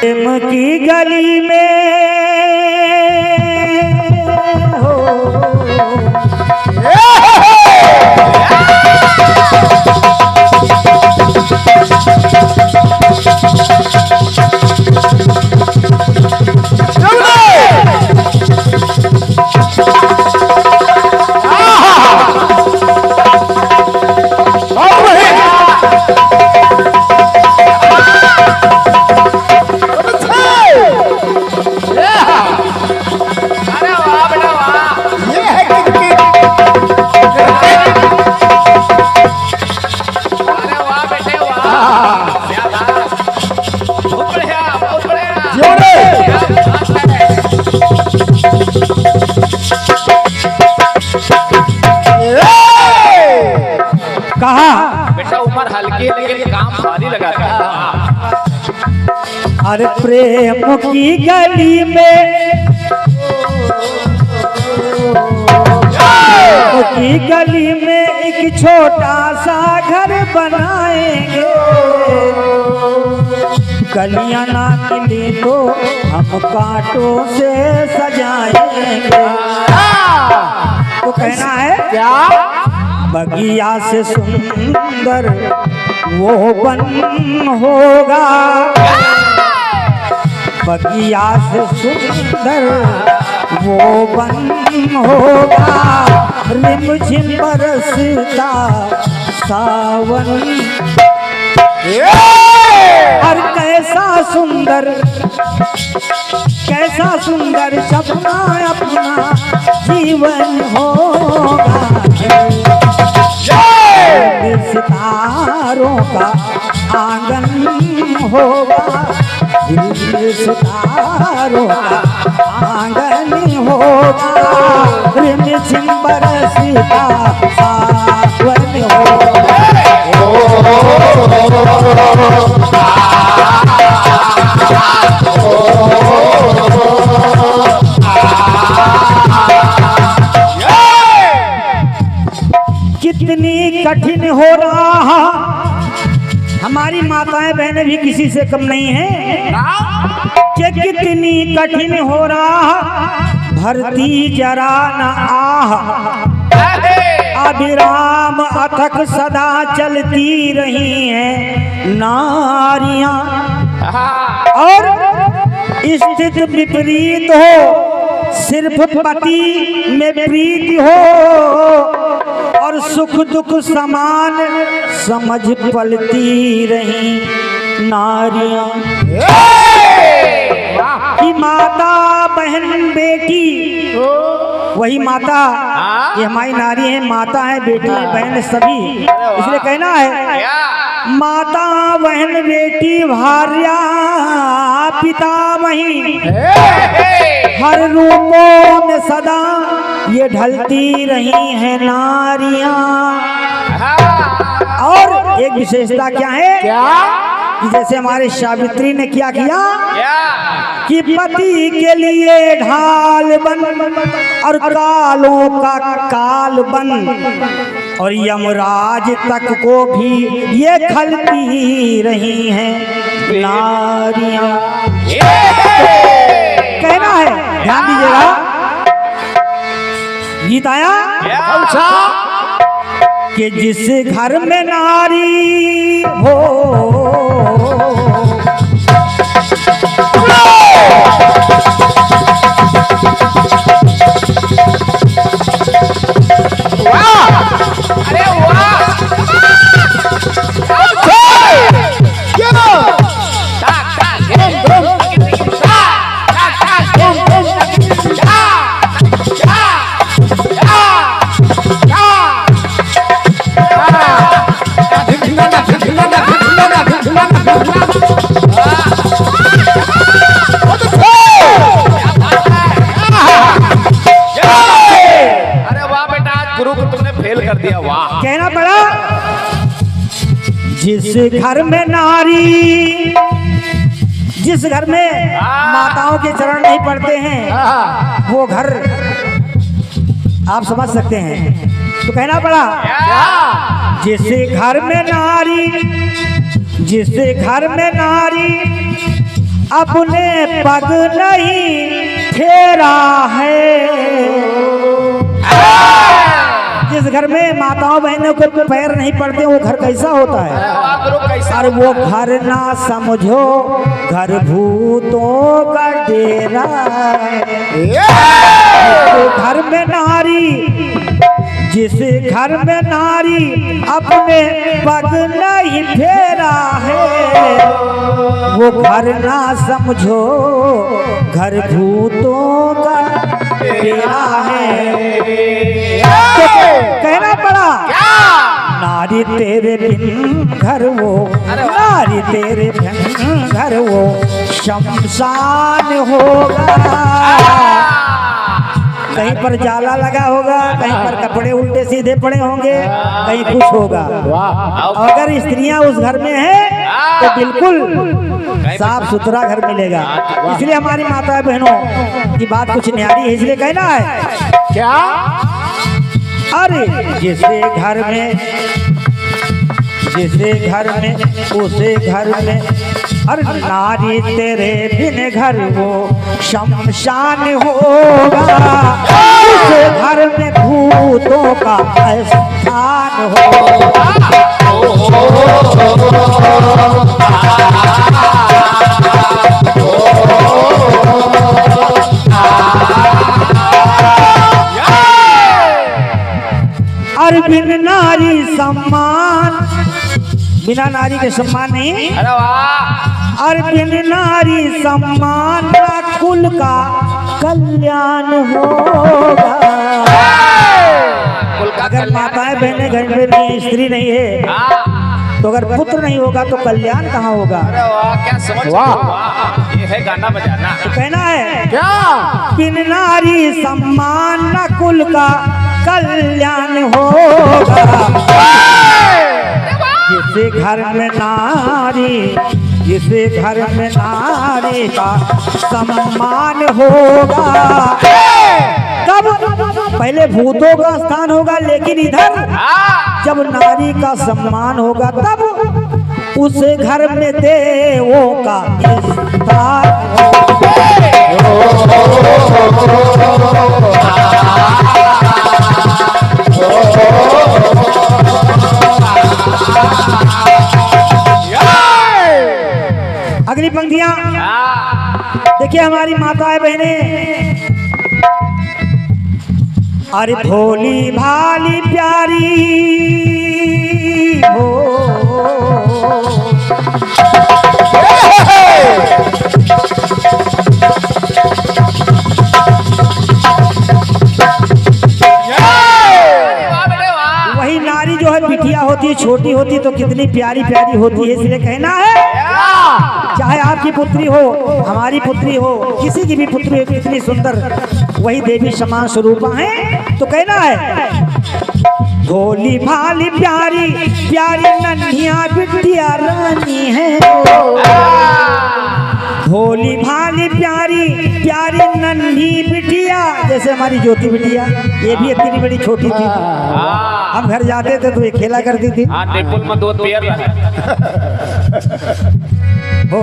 प्रेम की गली में हो बेटा उम्र हल्की लेकिन काम भारी लगाता है। अरे प्रेम की गली में की गली में एक छोटा सा घर बनाएंगे, गलियां ना मिली तो हम कांटों से सजाएंगे। तो कहना है क्या, बगिया से सुंदर वो वन होगा, बगिया से सुंदर वो वन होगा, रिमझिम बरसता सावन। और कैसा सुंदर सपना अपना जीवन होगा, सितारों का आंगन होगा, सितारों का आंगन होगा, रिमझिम बरसता सावन होगा। कितनी कठिन हो रहा, हमारी माताएं बहनें भी किसी से कम नहीं है, कि कितनी कठिन हो रहा, भरती जरा न आह, अविराम अथक सदा चलती रही हैं नारियां। और स्थित विपरीत हो, सिर्फ पति में प्रीति हो, और सुख दुख समान समझ पलती रही नारियां। कि माता बहन बेटी, वही माता, ये हमारी नारी है, माता है, बेटी है, बहन है, सभी। इसलिए कहना है माता बहन बेटी भार्या पिता वही, हर रूपों में सदा ये ढलती रही हैं नारियां। और एक विशेषता क्या है, कि जैसे हमारे सावित्री ने क्या किया, कि पति के लिए ढाल बन और कालों का काल बन, और यमराज तक को भी ये खलती रही हैं नारियां। कहना है, ध्यान दीजिएगा, गीत आया कि जिस घर में नारी हो, कहना पड़ा, जिस घर में नारी, जिस घर में माताओं के चरण नहीं पड़ते हैं वो घर आप समझ सकते हैं। तो कहना पड़ा, जिस घर में नारी, जिस घर में नारी अपने पग नहीं फेरा है। जिस घर में माताओं बहनों के पैर नहीं पड़ते वो घर कैसा होता है? और वो घर ना समझो घर भूतों का डेरा है। घर में नारी, जिस घर में नारी अपने पग नहीं फेरा है, वो घर ना समझो घर भूतों का डेरा है। तो कहना पड़ा नारी तेरे बिन घर वो, नारी तेरे बिन घर वो शमशान होगा। कहीं पर जाला लगा होगा, कहीं पर कपड़े उल्टे सीधे पड़े होंगे, कहीं कुछ होगा। अगर स्त्रियां उस घर में हैं तो बिल्कुल साफ सुथरा घर मिलेगा। इसलिए हमारी माता बहनों की बात कुछ न्यारी है, इसलिए कहना है क्या? अरे जिसे घर में उसे घर में, अरे नारी तेरे बिन घर वो शमशान होगा। उसे घर में भूतों का स्थान होगा। और बिन नारी सम्मान, बिना नारी के सम्मान नहीं। और बिन नारी सम्मान कुल का कल्याण होगा। अगर माताएं बहनें घर में नहीं, स्त्री नहीं है, तो अगर पुत्र नहीं होगा तो कल्याण कहाँ होगा? क्या समझ? वाह, ये है गाना बजाना। तो कहना है क्या? बिन नारी सम्मान कुल का कल्याण होगा। जिसे घर में नारी, जिसे घर में नारी का सम्मान होगा, तब पहले भूतों का स्थान होगा, लेकिन इधर जब नारी का सम्मान होगा तब उस घर में देवों का स्थान अगली पंक्तियां देखिए हमारी माताएं बहनें। अरे भोली भाली प्यारी हो, वही नारी जो है बिटिया होती है, छोटी होती है तो कितनी प्यारी प्यारी होती है। इसलिए कहना है चाहे आपकी पुत्री हो, हमारी पुत्री हो, किसी की भी पुत्री हो, कितनी सुंदर वही देवी समान स्वरूपा है। तो कहना है भोली भाली प्यारी प्यारी नन्हिया बिटिया रानी है। भोली भाली प्यारी प्यारी नन्ही बिटिया, जैसे हमारी ज्योति बिटिया, ये भी इतनी बड़ी छोटी थी, हम घर जाते थे तो ये खेला करती थी। में दो पैर हो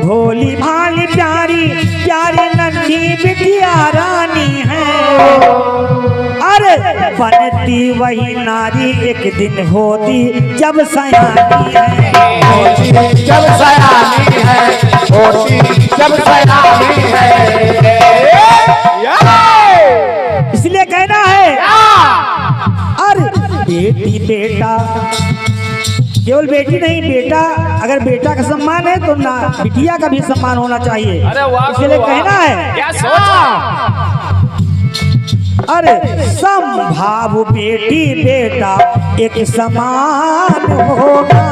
भोली भाली प्यारी प्यारी नन्ही बिटिया रानी है। अरे बनती वही नारी एक दिन होती जब सयानी है, जब सयानी है, होती जब सयानी है। इसलिए कहना है अरे बेटी बेटा, केवल बेटी नहीं, बेटा अगर बेटा का सम्मान है तो ना बिटिया का भी सम्मान होना चाहिए। इसलिए कहना है क्या सोच? अरे समभाव बेटी बेटा एक समान होगा।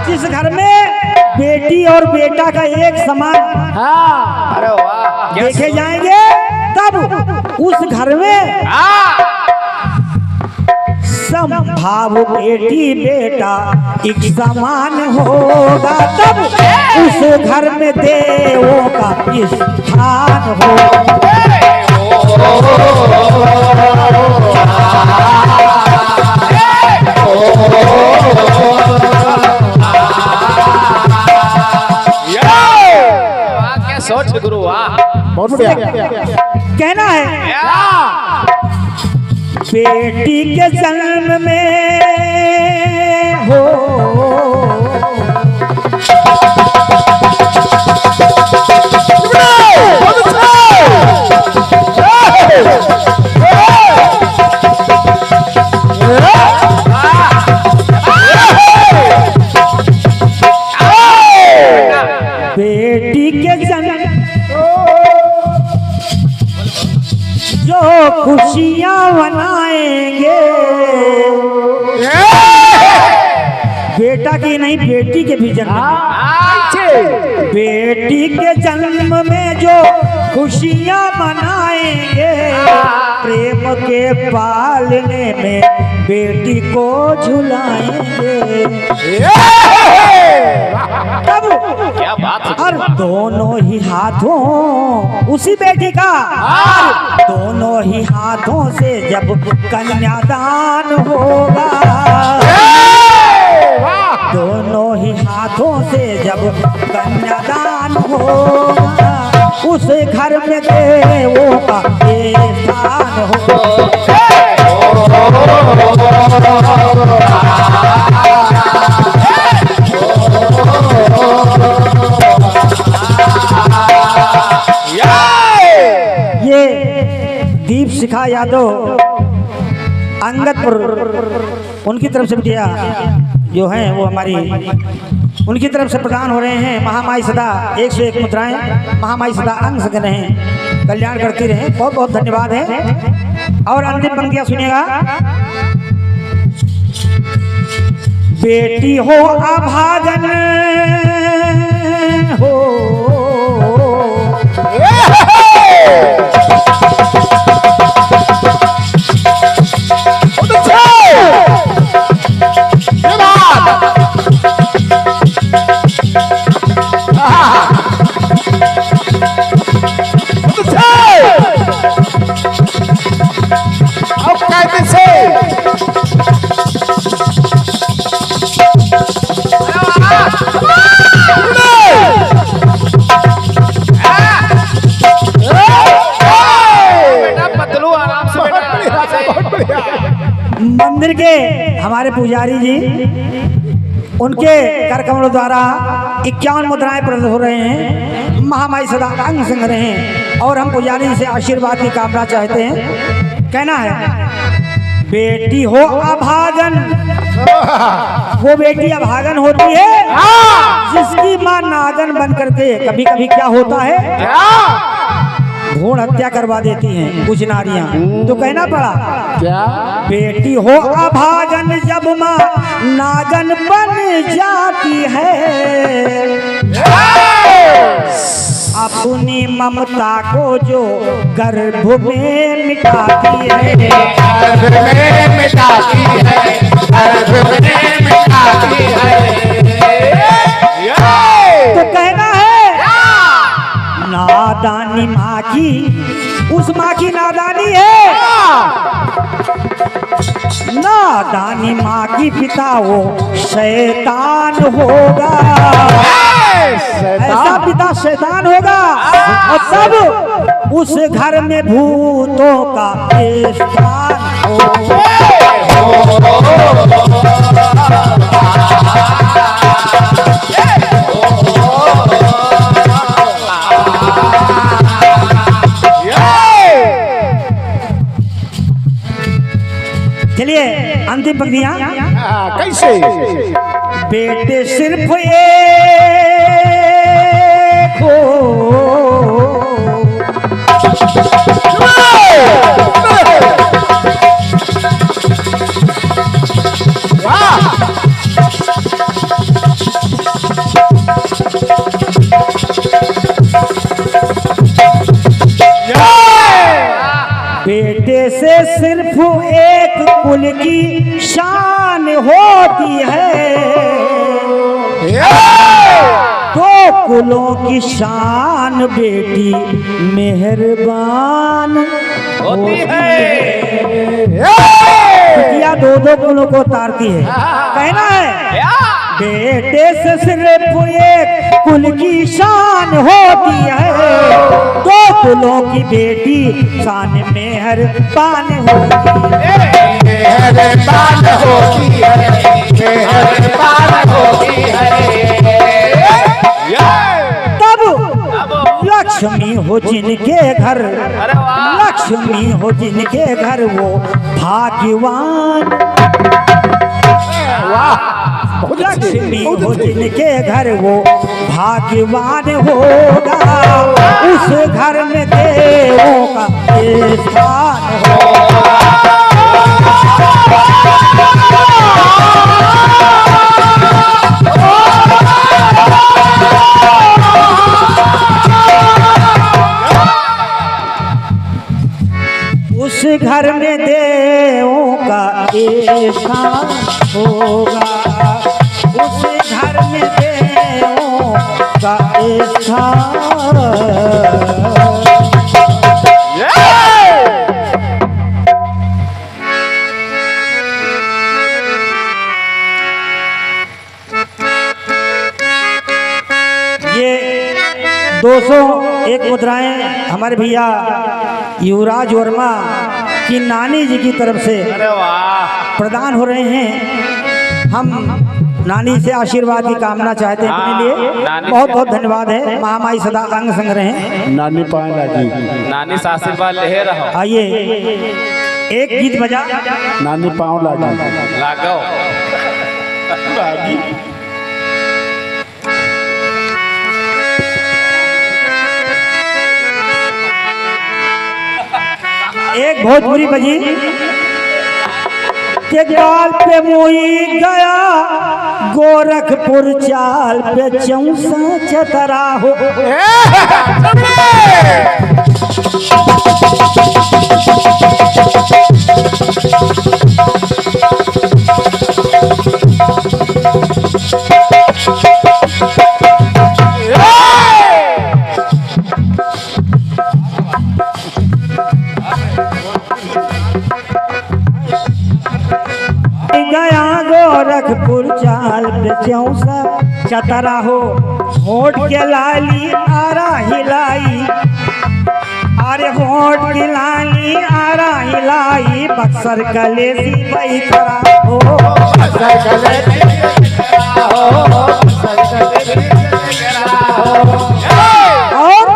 जिस घर में बेटी और बेटा का एक समान अरे वाह, देखे जाएंगे तब उस घर में समभाव बेटी बेटा एक समान होगा, तब उस घर में देवों का स्थान होगा। सोच गुरु वाह। बहुत बढ़िया। कहना है या बेटी के जन्म में हो बेटी के जन्म जो खुशियां मनाएंगे, बेटा की नहीं बेटी के भी जन्म में। बेटी के जन्म में जो खुशियां मनाएंगे, प्रेम के पालने में बेटी को झुलाएंगे। तब क्या बात है। और दोनों ही हाथों उसी बेटी का, और दोनों ही हाथों से जब कन्यादान होगा, दोनों ही हाथों से जब कन्यादान होगा, उस घर में देवों का एहसान होगा। ये दीप शिखा यादव अंगदपुर उनकी तरफ से बिटिया जो हैं वो हमारी उनकी तरफ से प्रदान हो रहे हैं। महामाई सदा 101 मुद्राएं, महामाई सदा अंग संग रहें, कल्याण करती रहें। बहुत बहुत धन्यवाद है। और अंतिम पंक्तियां सुनिएगा। बेटी हो अभागन हो, मंदिर के हमारे पुजारी जी उनके कर कमलों द्वारा 51 मुद्राएं प्रदत्त हो रहे हैं। महामाई सदा अंग संग रहें और हम पुजारी जी से आशीर्वाद की कामना चाहते हैं। कहना है बेटी हो अभागन, वो बेटी अभागन होती है जिसकी माँ नागन बन करके कभी कभी क्या होता है भ्रूण हत्या करवा देती हैं कुछ नारियां। तो कहना पड़ा क्या? बेटी हो अभागन जब माँ नागन बन जाती है, अपनी ममता को जो गर्भ में मिटाती है, गर्भ में मिटाती है, गर्भ में मिटाती है। तो कहना है नादानी माँ की, उस माँ की नादानी है, नादानी माँ की पिता वो शैतान होगा, ऐसा पिता शैतान होगा और तब उस घर में भूतों का स्थान होगा। चलिए अंतिम पंक्तियां कैसे? बेटे सिर्फ एक हो, बेटे से सिर्फ एक कुल की शान होती है, दो कुलों की शान बेटी मेहरबान होती है। बिटिया दो दो कुलों को तारती है। कहना है बेटे से सिर्फ एक कुल की शान होती है, दो कुलों की बेटी शान मेहरबान होती है। मेहरबान होती है, मेहरबान होती है। तब लक्ष्मी हो जिनके घर, अरे वाह। लक्ष्मी हो जिनके घर वो भाग्यवान। वाह, लक्ष्मी हो जिनके घर वो भाग्यवान होगा, उस घर में देवों का स्थान होगा। उस घर में देवों का स्थान होगा, उस घर में देवों का स्थान। ये 201 मुद्राएं हमारे भैया युवराज वर्मा की नानी जी की तरफ से अरे वाह। प्रदान हो रहे हैं। हम नानी से आशीर्वाद की कामना चाहते हैं अपने लिए। नानी बहुत बहुत धन्यवाद है। महामाई सदा अंग संग रहें। नानी पाएगा जी, नानी से आशीर्वाद ले रहो। आइए एक गीत बजा। नानी पाँव लागी। लागो। एक भोजपुरी बजी के गाल पे मोई गया, गोरखपुर चाल पे चौसा चतरा हो। गया गोरखपुर चाल पे चौसा चतरा हो, होठ के लाली आरा हिलाई, अरे होठ की लाली आरा हिलाई, बक्सर कलेसी बैठा हो। और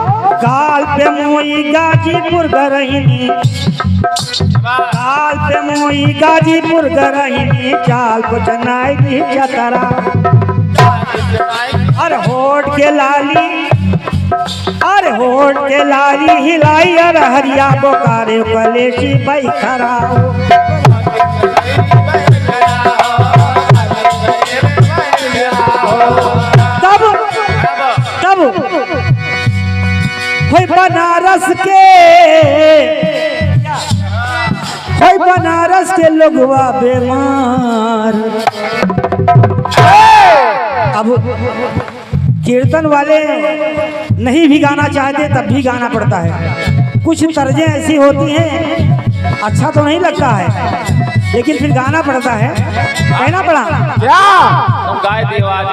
गाल पे मोई गाजीपुर गरहिनी, चाल पे मोई गाजीपुर गरहिनी, चाल को चनाई दी चतरा। अरे होठ के लाली, अरे होठ के लाली हिलाई, अरे हरिया बोकारे कलेशी बैठा हो। तब कोई बनारस के, कोई बनारस के लोगवा बीमार। अब कीर्तन वाले नहीं भी गाना चाहते तब भी गाना पड़ता है। कुछ तर्जें ऐसी होती हैं अच्छा तो नहीं लगता है, लेकिन फिर गाना पड़ता है। कहना पड़ा क्या तुम गाय देवाज।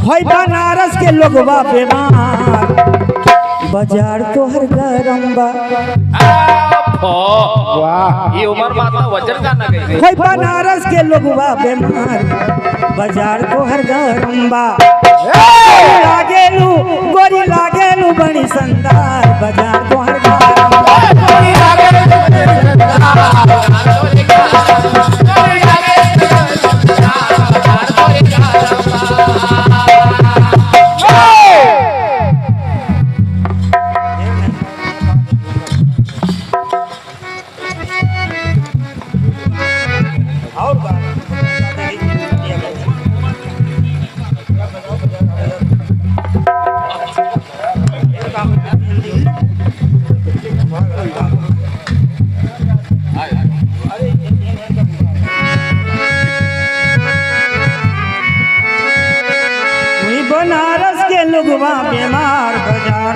होई बनारस के लोगवा बीमार, बाजार तो हर गरम बा। वाह, ये उम्र बात में वजन का ना गई। होई बनारस के लोगवा बीमार, बाजार तो हर गरम बा। लागेलू गोरी लागेलू बड़ी संदार, बाजार तो हर गरम बा। बनारस के लोगवा बीमार, बाजार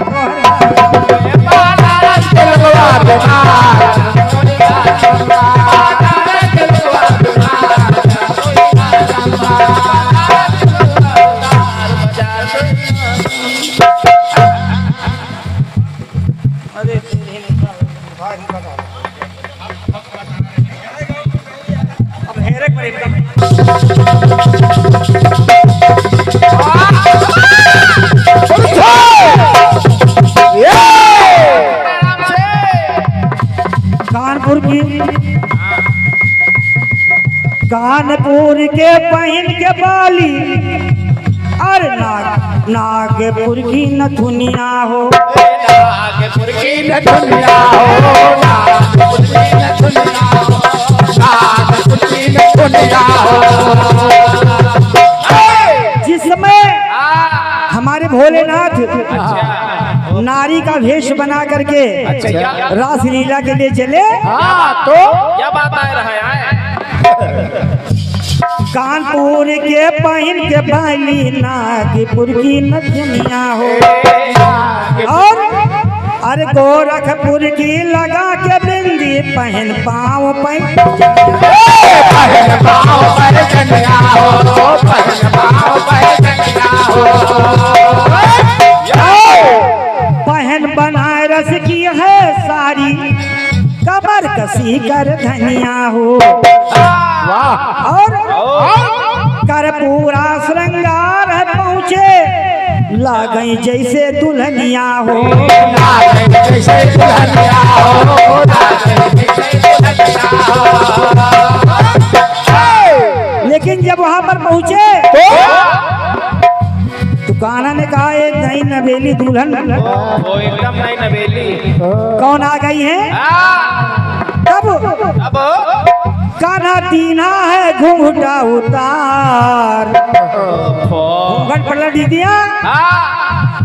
कानपुर के पहन के बाली और नागपुर की नथुनिया हो, नागपुर की दुनिया हो, नागपुर की दुनिया हो, नागपुर की दुनिया हो। जिसमें हमारे भोलेनाथ अच्छा नारी का वेश बना करके अच्छा क्या रास लीला के लिए चले। तो क्या बात आ रहा है? कानपुर के पहन के बाली नागपुर की नथुनिया हो, और अरे गोरखपुर की लगा के बिंदी पहन पाँव पहन पाँव पर कन्या हो, पहन पाँव पर कन्या हो। पहन बनारस की है साड़ी कमर कसी कर धनिया हो, वाह और कर पूरा श्रृंगार है पहुँचे लागई जैसे दुल्हनिया हो। जैसे दुल्हनिया हो, लेकिन जब वहां पर पहुंचे तो कान्हा ने कहा एक नई नवेली दुल्हन वो एकदम नहीं नवेली। कौन आ गई है? तब अब कान्हा दीना है घूंघटा उतार, घूंघट पलट दिया।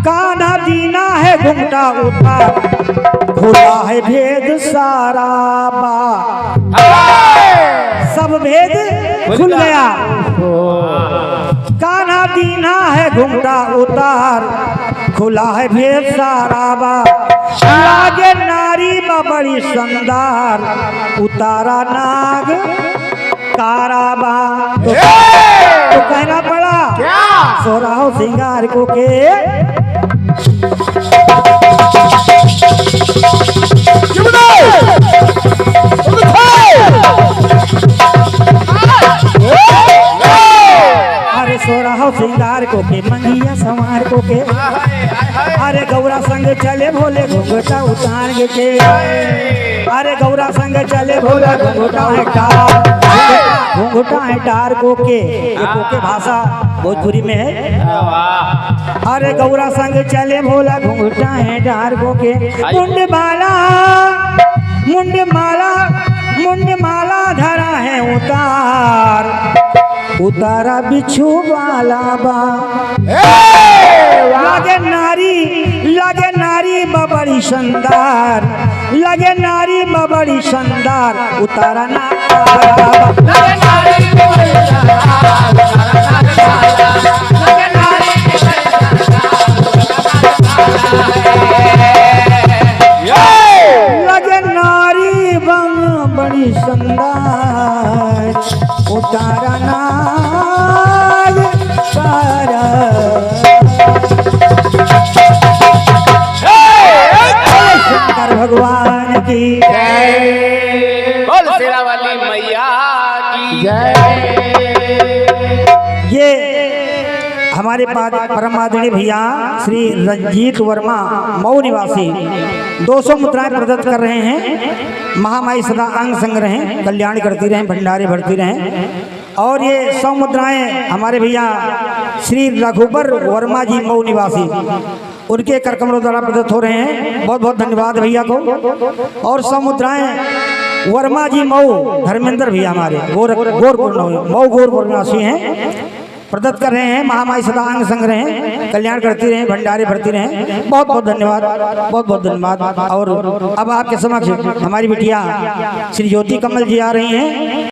कान्हा दीना है घूंघटा उतार, खुला है भेद सारा बा, सब भेद खुल गया। कान्हा दीना है घूंघटा उतार, खुला है भेद सारा बा, लागे नारी बड़ी संदार, उतारा नाग काराबा। तो कहना पड़ा सोराहो सिंगार को के अरे सोराहो सिंगार को के मंगिया संवार को के, अरे गौरा संग चले भोले घूंघटा उतार के, अरे गौरा संग चले भोले घूंघटा है टार, घूंघटा है टार को के भाषा भोजपुरी में है। अरे गौरा संग चले भोला घूंघटा है टार को के, मुंड माला धरा है उतार, उतारा बिच्छू वाला बा, लगे नारी बबड़ी शानदार, लगे नारी बबड़ी शानदार, उतारा ना लगे नारी बड़ी शानदार, उतारा नाग सारा। शंकर भगवान की जय, बोल शेरा वाली मैया की जय। ये हमारे परम आदरणीय भैया श्री रंजीत वर्मा मऊ निवासी 200 मुद्राएं प्रदत्त कर रहे हैं। महामाई सदा अंग संग रहें, कल्याण करती रहें, भंडारे भरती रहें। और ये 100 मुद्राएं हमारे भैया श्री रघुबर वर्मा जी मऊ निवासी, उनके कर कमलों द्वारा प्रदत्त हो रहे हैं। बहुत बहुत धन्यवाद भैया को। और 100 मुद्राएं वर्मा जी मऊ धर्मेंद्र भैया हमारे गोरपुर निवासी हैं, प्रदत्त कर रहे हैं। महामाई सदा अंग संग रहें, कल्याण करती रहें, भंडारे भरती रहें। बहुत बहुत धन्यवाद, बहुत बहुत धन्यवाद। और अब आपके समक्ष हमारी बिटिया श्री ज्योति कमल जी आ रही हैं।